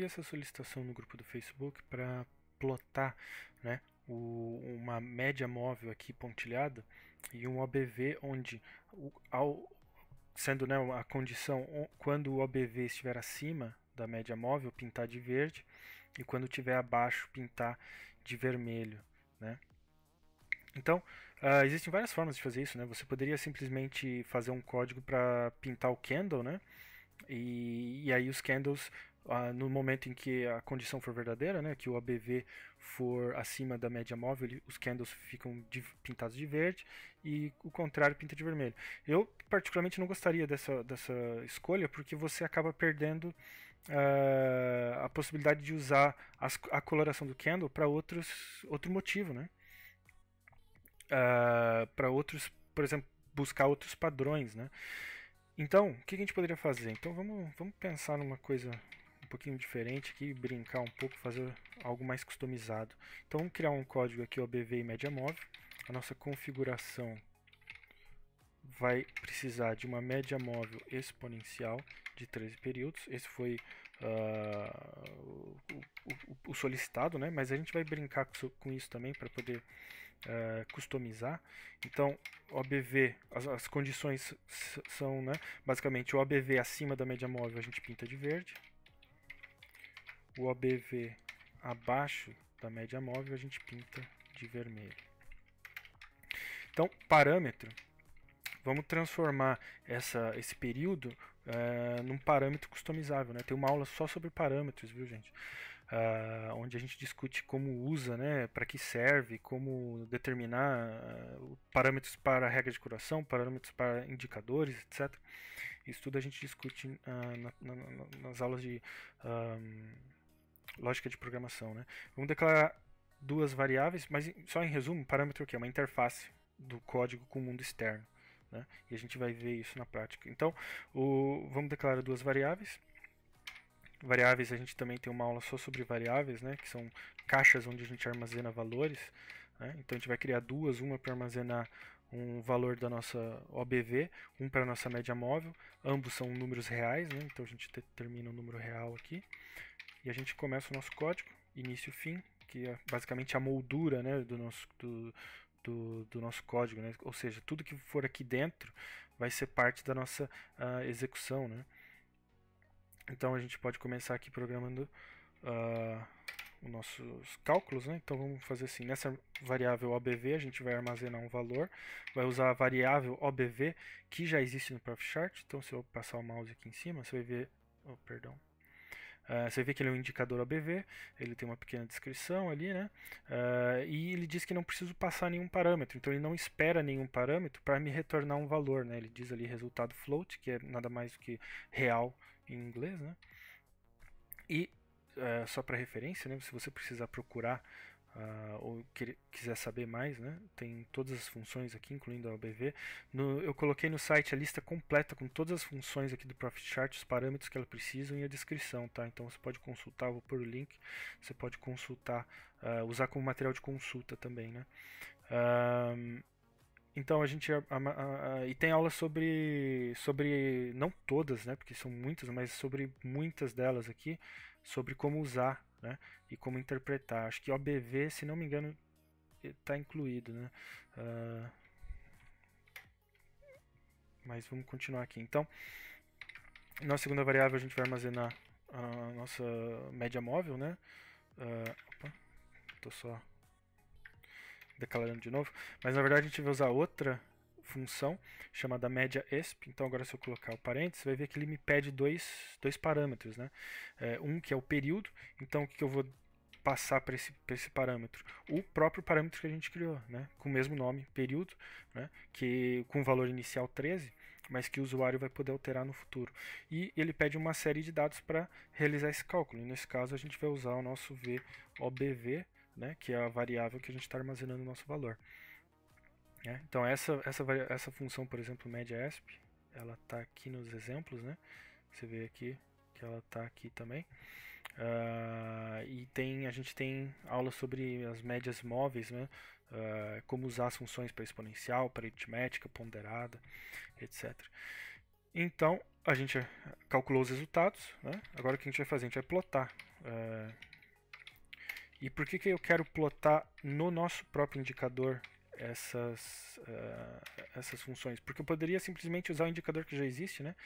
essa solicitação no grupo do Facebook para plotar, né, uma média móvel aqui pontilhada e um OBV onde, sendo, né, a condição quando o OBV estiver acima da média móvel, pintar de verde, e quando estiver abaixo, pintar de vermelho, né? Então, existem várias formas de fazer isso, né? Você poderia simplesmente fazer um código para pintar o candle, né? E aí os candles, no momento em que a condição for verdadeira, né, que o ABV for acima da média móvel, os candles ficam pintados de verde e o contrário pinta de vermelho. Eu particularmente não gostaria dessa escolha porque você acaba perdendo a possibilidade de usar a coloração do candle para outro motivo, né? Para outros, por exemplo, buscar outros padrões, né? Então, o que a gente poderia fazer? Então vamos pensar numa coisa um pouquinho diferente aqui, brincar um pouco, fazer algo mais customizado. Então vamos criar um código aqui OBV e média móvel. A nossa configuração vai precisar de uma média móvel exponencial de 13 períodos. Esse foi o solicitado, né? Mas a gente vai brincar com isso também para poder customizar. Então, OBV, as condições são, né, basicamente o OBV acima da média móvel a gente pinta de verde, o OBV abaixo da média móvel a gente pinta de vermelho. Então, parâmetro, vamos transformar esse período num parâmetro customizável, né? Tem uma aula só sobre parâmetros, viu, gente? Onde a gente discute como usa, né, para que serve, como determinar parâmetros para regra de curação, parâmetros para indicadores, etc. Isso tudo a gente discute nas aulas de lógica de programação, né? Vamos declarar duas variáveis, mas só em resumo, parâmetro o que é uma interface do código com o mundo externo, né? E a gente vai ver isso na prática. Então, vamos declarar duas variáveis. Variáveis, a gente também tem uma aula só sobre variáveis, né, que são caixas onde a gente armazena valores, né? Então a gente vai criar duas, uma para armazenar um valor da nossa OBV, um para a nossa média móvel, ambos são números reais, né? Então a gente determina um número real aqui, e a gente começa o nosso código, início e fim, que é basicamente a moldura, né, do nosso código, né? Ou seja, tudo que for aqui dentro vai ser parte da nossa execução, né? Então a gente pode começar aqui programando os nossos cálculos, né? Então vamos fazer assim, nessa variável OBV a gente vai armazenar um valor, vai usar a variável OBV que já existe no ProfChart. Então se eu passar o mouse aqui em cima, você vai ver, você vê que ele é um indicador OBV, ele tem uma pequena descrição ali, né? E ele diz que não preciso passar nenhum parâmetro, então ele não espera nenhum parâmetro para me retornar um valor, né? Ele diz ali resultado float, que é nada mais do que real em inglês, né? E só para referência, né? Se você precisar procurar ou quiser saber mais, né, tem todas as funções aqui, incluindo a OBV. Eu coloquei no site a lista completa com todas as funções aqui do ProfitChart, os parâmetros que ela precisa e a descrição, tá? Então você pode consultar, vou pôr o link, você pode consultar, usar como material de consulta também, né? Então a gente e tem aula sobre não todas, né, porque são muitas, mas sobre muitas delas aqui, sobre como usar, né, e como interpretar. Acho que OBV, se não me engano, está incluído, né? Mas vamos continuar aqui. Então, na segunda variável a gente vai armazenar a nossa média móvel, né? Opa, tô só declarando de novo, mas na verdade a gente vai usar outra função chamada média exp. Então agora se eu colocar o parênteses, você vai ver que ele me pede dois parâmetros, né? Um que é o período, então o que eu vou passar para esse parâmetro? O próprio parâmetro que a gente criou, né? Com o mesmo nome, período, né? Que com o valor inicial 13, mas que o usuário vai poder alterar no futuro. E ele pede uma série de dados para realizar esse cálculo. E nesse caso a gente vai usar o nosso VOBV, né, que é a variável que a gente está armazenando o nosso valor. Então essa função, por exemplo, média_exp, ela está aqui nos exemplos, né? Você vê aqui que ela está aqui também. E a gente tem aula sobre as médias móveis, né? Como usar as funções para exponencial, para aritmética, ponderada, etc. Então, a gente calculou os resultados, né? Agora o que a gente vai fazer? A gente vai plotar. E por que eu quero plotar no nosso próprio indicador essas funções? Porque eu poderia simplesmente usar o indicador que já existe, né?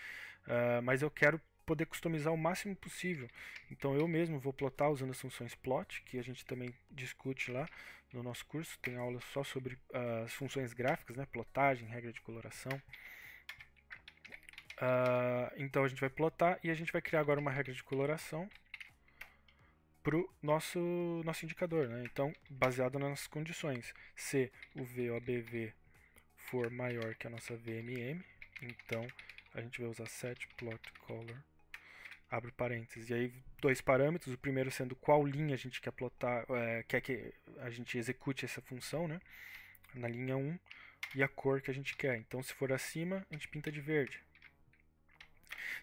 Mas eu quero poder customizar o máximo possível. Então eu mesmo vou plotar usando as funções plot, que a gente também discute lá no nosso curso. Tem aula só sobre as funções gráficas, né? Plotagem, regra de coloração. Então a gente vai plotar e a gente vai criar agora uma regra de coloração para o nosso indicador, né? Então, baseado nas condições, se o VOBV for maior que a nossa VMM, então a gente vai usar setPlotColor, abre parênteses, e aí dois parâmetros, o primeiro sendo qual linha a gente quer plotar, quer que a gente execute essa função, né? Na linha 1, e a cor que a gente quer. Então, se for acima, a gente pinta de verde.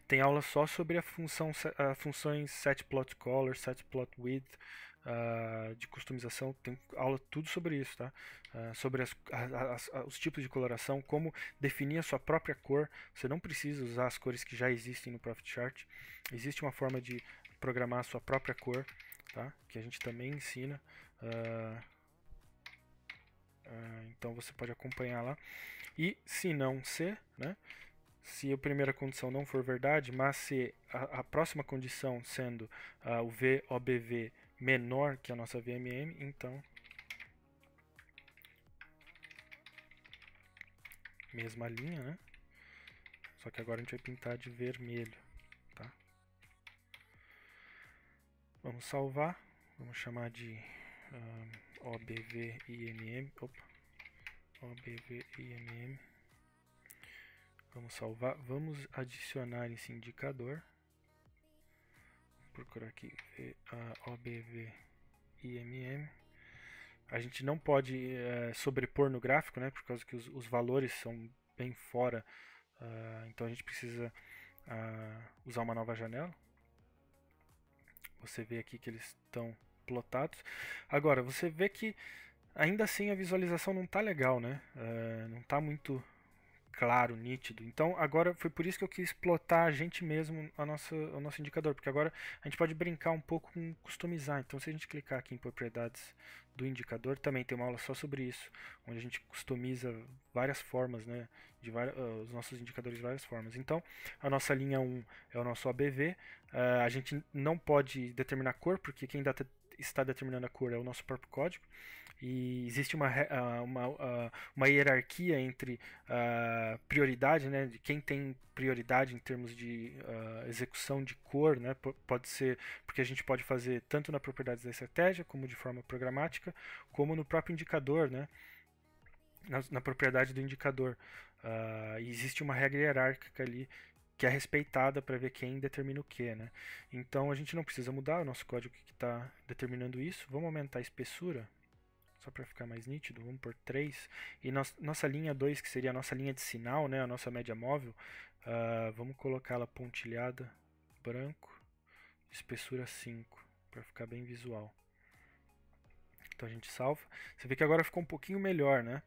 Tem aula só sobre funções setPlotColor, setPlotWidth, de customização. Tem aula tudo sobre isso, tá? Sobre os tipos de coloração, como definir a sua própria cor. Você não precisa usar as cores que já existem no ProfitChart. Existe uma forma de programar a sua própria cor, tá? Que a gente também ensina. Então você pode acompanhar lá. E se não ser, né? Se a primeira condição não for verdade, mas se a próxima condição sendo o VOBV menor que a nossa VMM, então mesma linha, né? Só que agora a gente vai pintar de vermelho, tá? Vamos salvar, vamos chamar de OBVIMM, OBVIMM. Vamos salvar, vamos adicionar esse indicador. Vou procurar aqui OBVIMM. A gente não pode sobrepor no gráfico, né? Por causa que os valores são bem fora. Então a gente precisa usar uma nova janela. Você vê aqui que eles estão plotados. Agora, você vê que ainda assim a visualização não está legal, né? Não está muito claro, nítido. Então agora foi por isso que eu quis plotar a gente mesmo o nosso indicador, porque agora a gente pode brincar um pouco com customizar. Então se a gente clicar aqui em propriedades do indicador, também tem uma aula só sobre isso, onde a gente customiza várias formas, né, de os nossos indicadores de várias formas. Então a nossa linha 1 é o nosso ABV, a gente não pode determinar cor, porque quem está determinando a cor é o nosso próprio código. E existe uma hierarquia entre prioridade, né, de quem tem prioridade em termos de execução de cor, né, pode ser porque a gente pode fazer tanto na propriedades da estratégia, como de forma programática, como no próprio indicador, né, na propriedade do indicador. Existe uma regra hierárquica ali que é respeitada para ver quem determina o que, né? Então a gente não precisa mudar o nosso código que está determinando isso. Vamos aumentar a espessura só para ficar mais nítido, vamos por 3. E nossa linha 2, que seria a nossa linha de sinal, né, a nossa média móvel, vamos colocá-la pontilhada, branco, espessura 5, para ficar bem visual. Então a gente salva. Você vê que agora ficou um pouquinho melhor, né?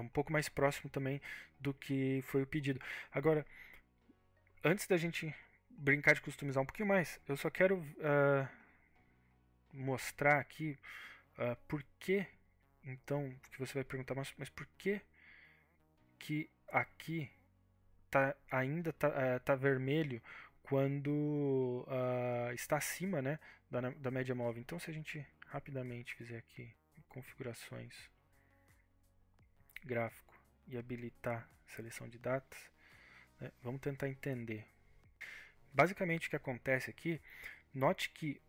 Um pouco mais próximo também do que foi o pedido. Agora, antes da gente brincar de customizar um pouquinho mais, eu só quero mostrar aqui por que, então, que você vai perguntar, mas por que aqui ainda tá vermelho quando está acima, né, da média móvel? Então, se a gente rapidamente fizer aqui configurações, gráfico e habilitar seleção de datas, né, vamos tentar entender. Basicamente o que acontece aqui, note que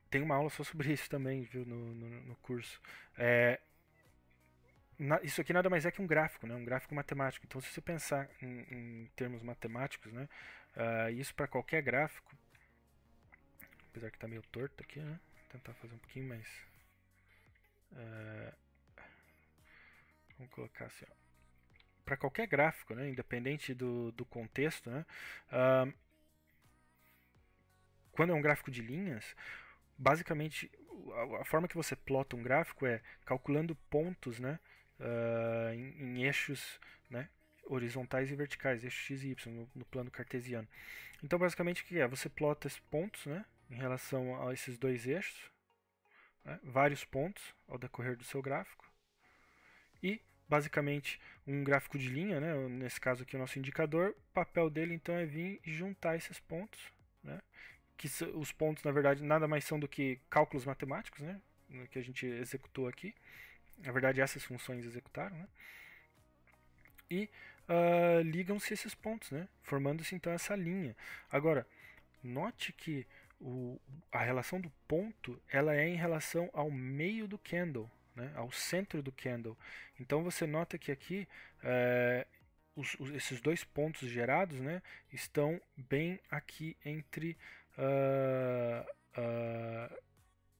tem uma aula só sobre isso também, viu, no curso. Isso aqui nada mais é que um gráfico, né? Um gráfico matemático. Então, se você pensar em termos matemáticos, né? Isso para qualquer gráfico, apesar que está meio torto aqui, né? Vou tentar fazer um pouquinho mais. Vamos colocar assim, para qualquer gráfico, né? Independente do contexto, né? Quando é um gráfico de linhas, basicamente a forma que você plota um gráfico é calculando pontos, né? Em eixos, né, horizontais e verticais, eixo x e y, no plano cartesiano. Então, basicamente, o que é? Você plota esses pontos, né, em relação a esses dois eixos, né, vários pontos ao decorrer do seu gráfico, e, basicamente, um gráfico de linha, né, nesse caso aqui o nosso indicador, o papel dele, então, é vir e juntar esses pontos, né, que os pontos, na verdade, nada mais são do que cálculos matemáticos, né, que a gente executou aqui. Na verdade, essas funções executaram, né? E ligam-se esses pontos, né? Formando-se então essa linha. Agora, note que a relação do ponto ela é em relação ao meio do candle, né? Ao centro do candle. Então você nota que aqui esses dois pontos gerados, né, estão bem aqui entre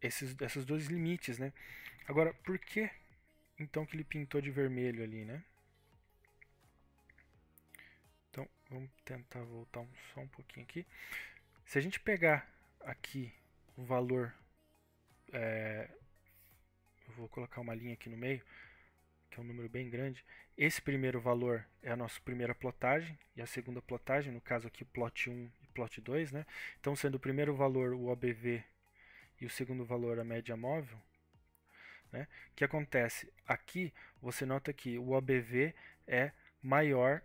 esses dois limites, né? Agora, por que então que ele pintou de vermelho ali, né? Então, vamos tentar voltar só um pouquinho aqui. Se a gente pegar aqui o valor, eu vou colocar uma linha aqui no meio, que é um número bem grande. Esse primeiro valor é a nossa primeira plotagem, e a segunda plotagem, no caso aqui plot 1 e plot 2, né? Então, sendo o primeiro valor o OBV e o segundo valor a média móvel, né? O que acontece? Aqui você nota que o OBV é maior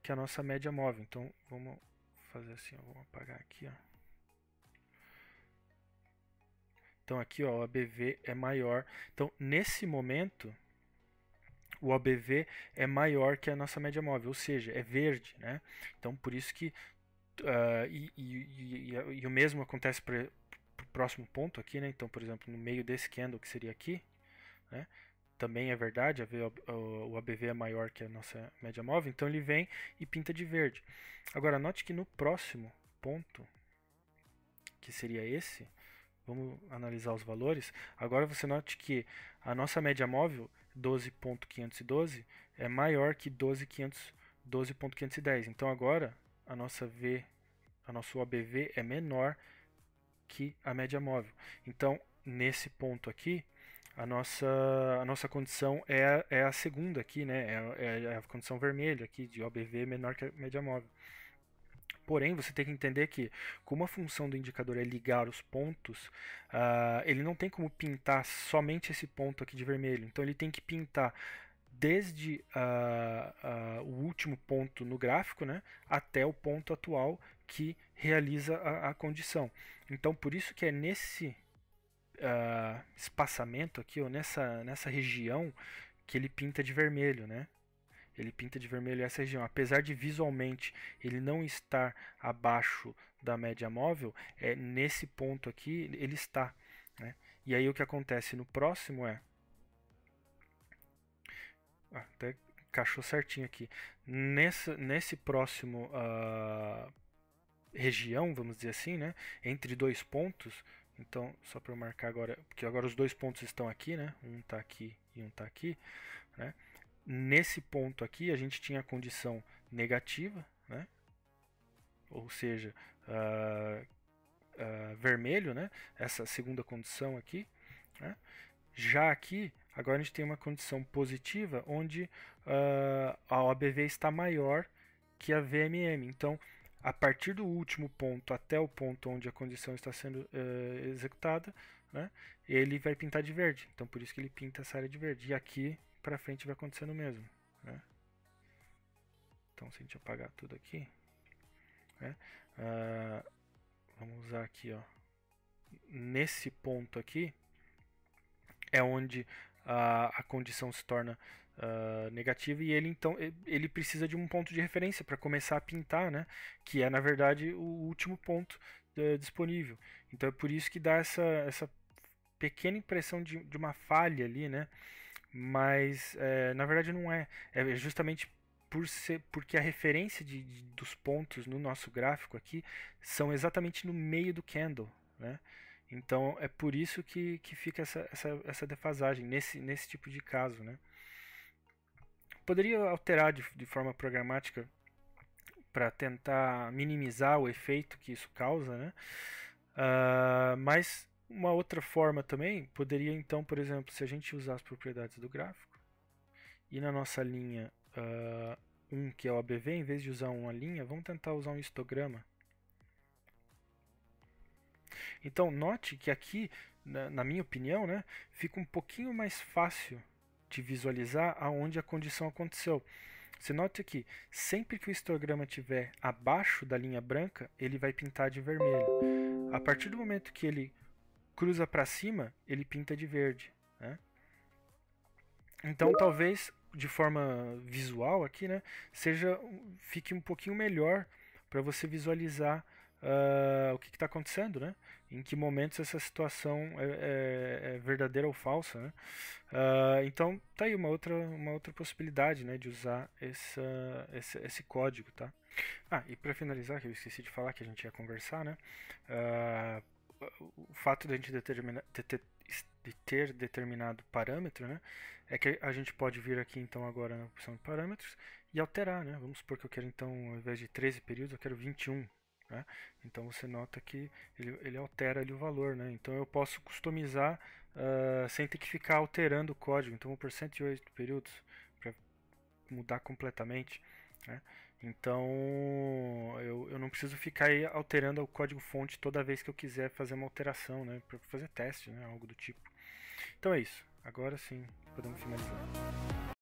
que a nossa média móvel. Então vamos fazer assim, vamos apagar aqui, ó. Então aqui, ó, o OBV é maior. Então nesse momento o OBV é maior que a nossa média móvel, ou seja, é verde, né? Então por isso que e o mesmo acontece para o próximo ponto aqui, né? Então, por exemplo, no meio desse candle que seria aqui, né? Também é verdade, o ABV é maior que a nossa média móvel, então ele vem e pinta de verde. Agora, note que no próximo ponto, que seria esse, vamos analisar os valores. Agora você note que a nossa média móvel, 12.512, é maior que 12.510. Então agora a nossa nosso OBV é menor que a média móvel. Então, nesse ponto aqui, a nossa condição é a segunda aqui, né? É a condição vermelha aqui, de OBV menor que a média móvel. Porém, você tem que entender que, como a função do indicador é ligar os pontos, ele não tem como pintar somente esse ponto aqui de vermelho. Então, ele tem que pintar desde o último ponto no gráfico, né, até o ponto atual que realiza a condição. Então, por isso que é nesse espaçamento aqui, ou nessa região, que ele pinta de vermelho, né? Ele pinta de vermelho essa região. Apesar de visualmente ele não estar abaixo da média móvel, nesse ponto aqui ele está, né? E aí o que acontece no próximo até encaixou certinho aqui. Nesse próximo região, vamos dizer assim, né? Entre dois pontos. Então, só para eu marcar agora, porque agora os dois pontos estão aqui, né? Um está aqui e um está aqui, né? Nesse ponto aqui a gente tinha a condição negativa, né? Ou seja, vermelho, né? Essa segunda condição aqui, né? Já aqui, agora a gente tem uma condição positiva, onde a OBV está maior que a VMM. Então, a partir do último ponto até o ponto onde a condição está sendo executada, né, ele vai pintar de verde. Então, por isso que ele pinta essa área de verde. E aqui para frente vai acontecendo o mesmo, né? Então, se a gente apagar tudo aqui, né, vamos usar aqui, ó, nesse ponto aqui é onde a condição se torna negativa, e ele então ele precisa de um ponto de referência para começar a pintar, né? Que é na verdade o último ponto disponível. Então é por isso que dá essa pequena impressão de uma falha ali, né? Mas na verdade não é. É justamente porque a referência dos pontos no nosso gráfico aqui são exatamente no meio do candle, né? Então é por isso que fica essa defasagem nesse tipo de caso, né? Poderia alterar de forma programática para tentar minimizar o efeito que isso causa, né? Mas uma outra forma também poderia, então, por exemplo, se a gente usar as propriedades do gráfico e na nossa linha que é o ABV, em vez de usar uma linha, vamos tentar usar um histograma. Então, note que aqui, na minha opinião, né, fica um pouquinho mais fácil de visualizar aonde a condição aconteceu. Você note aqui, sempre que o histograma estiver abaixo da linha branca, ele vai pintar de vermelho. A partir do momento que ele cruza para cima, ele pinta de verde, né? Então, talvez de forma visual aqui, né, fique um pouquinho melhor para você visualizar o que está acontecendo, né? Em que momentos essa situação é verdadeira ou falsa, né? Então, tá aí uma outra possibilidade, né, de usar esse código, tá? E para finalizar, que eu esqueci de falar que a gente ia conversar, né? O fato de a gente de ter determinado parâmetro, né, é que a gente pode vir aqui então agora na opção de parâmetros e alterar, né? Vamos supor que eu quero então, ao invés de 13 períodos, eu quero 21, né? Então você nota que ele altera ali o valor, né? Então eu posso customizar sem ter que ficar alterando o código. Então vou por 108 períodos para mudar completamente, né? Então eu não preciso ficar aí alterando o código fonte toda vez que eu quiser fazer uma alteração, né? Para fazer teste, né? Algo do tipo. Então é isso. Agora sim, podemos finalizar.